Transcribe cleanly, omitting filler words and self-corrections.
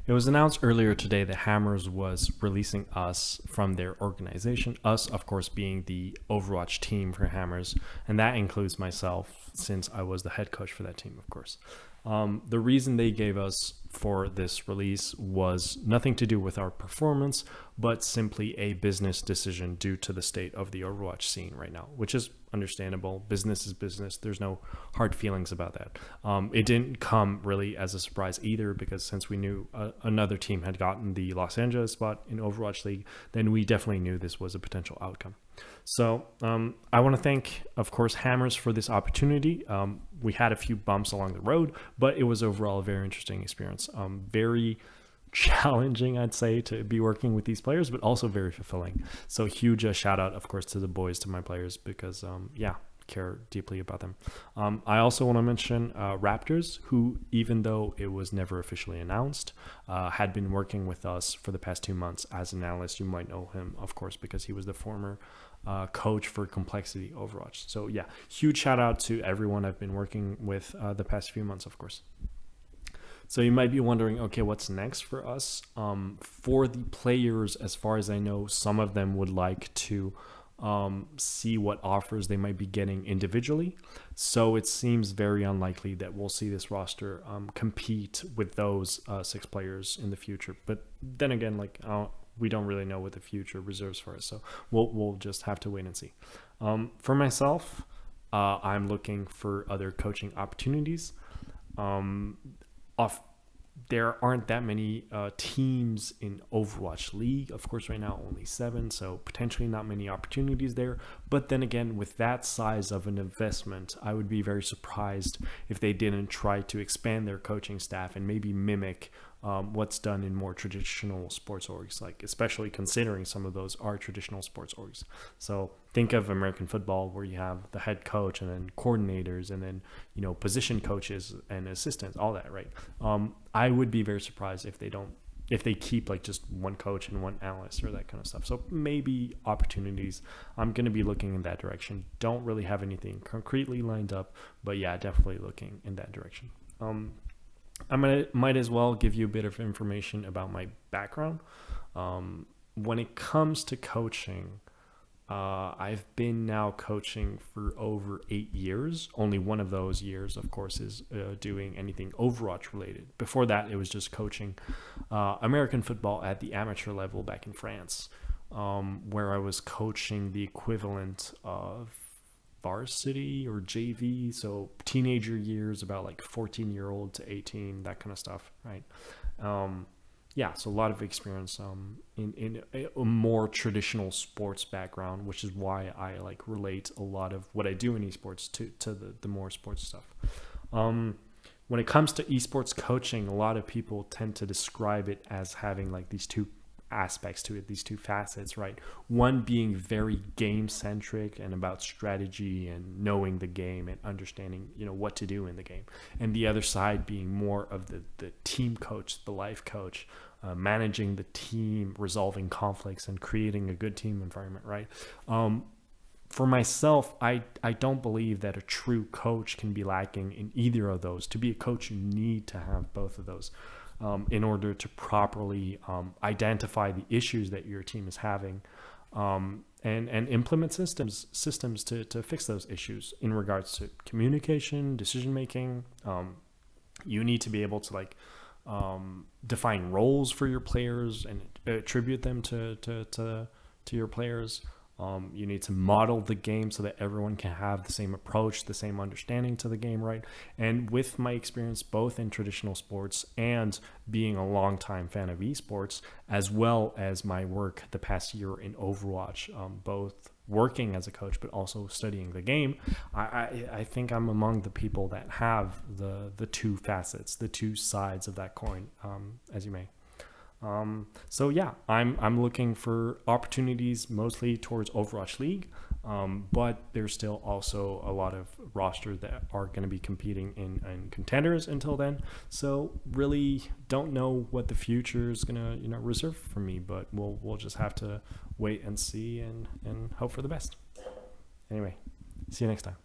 It was announced earlier today that Hammers was releasing us from their organization. Us, of course, being the Overwatch team for Hammers, and that includes myself since I was the head coach for that team, of course. The reason they gave us for this release was nothing to do with our performance, but simply a business decision due to the state of the Overwatch scene right now, which is understandable. Business is business. There's no hard feelings about that. It didn't come really as a surprise either, because since we knew another team had gotten the Los Angeles spot in Overwatch League, then we definitely knew this was a potential outcome. So I want to thank, of course, Hammers for this opportunity. We had a few bumps along the road, but it was overall a very interesting experience. Very challenging, I'd say, to be working with these players, but also very fulfilling. So huge shout out, of course, to the boys, to my players, because care deeply about them. I also want to mention Raptors, who, even though it was never officially announced, had been working with us for the past 2 months as an analyst. You might know him, of course, because he was the former coach for Complexity Overwatch. So yeah, huge shout out to everyone I've been working with the past few months, of course. So you might be wondering, okay, what's next for us? For the players, as far as I know, some of them would like to see what offers they might be getting individually. So it seems very unlikely that we'll see this roster compete with those 6 players in the future. But then again, we don't really know what the future reserves for us. So we'll just have to wait and see. For myself, I'm looking for other coaching opportunities. There aren't that many teams in Overwatch League. Of course, right now only 7, so potentially not many opportunities there. But then again, with that size of an investment, I would be very surprised if they didn't try to expand their coaching staff and maybe mimic what's done in more traditional sports orgs, like especially considering some of those are traditional sports orgs. So think of American football, where you have the head coach and then coordinators and then position coaches and assistants, all that, right? I would be very surprised if they keep like just one coach and one analyst or that kind of stuff. So maybe opportunities. I'm going to be looking in that direction. Don't really have anything concretely lined up, but yeah, definitely looking in that direction. I might as well give you a bit of information about my background. When it comes to coaching, I've been now coaching for over 8 years. Only one of those years, of course, is doing anything Overwatch related. Before that, it was just coaching American football at the amateur level back in France, where I was coaching the equivalent of varsity or JV, so teenager years, about like 14-year-old to 18, that kind of stuff, right? So a lot of experience in a more traditional sports background, which is why I relate a lot of what I do in esports to the more sports stuff. When it comes to esports coaching, a lot of people tend to describe it as having like these two aspects to it, these two facets, right? One being very game centric and about strategy and knowing the game and understanding what to do in the game, and the other side being more of the team coach, the life coach, managing the team, resolving conflicts and creating a good team environment, right? For myself, I don't believe that a true coach can be lacking in either of those. To be a coach, you need to have both of those in order to properly identify the issues that your team is having, and implement systems to fix those issues in regards to communication, decision making. You need to be able to define roles for your players and attribute them to your players. You need to model the game so that everyone can have the same approach, the same understanding to the game, right? And with my experience both in traditional sports and being a longtime fan of esports, as well as my work the past year in Overwatch, both working as a coach but also studying the game, I think I'm among the people that have the two facets, the two sides of that coin, as you may. So yeah, I'm looking for opportunities mostly towards Overwatch League, but there's still also a lot of rosters that are going to be competing in contenders until then. So really don't know what the future is going to reserve for me, but we'll just have to wait and see and hope for the best. Anyway, see you next time.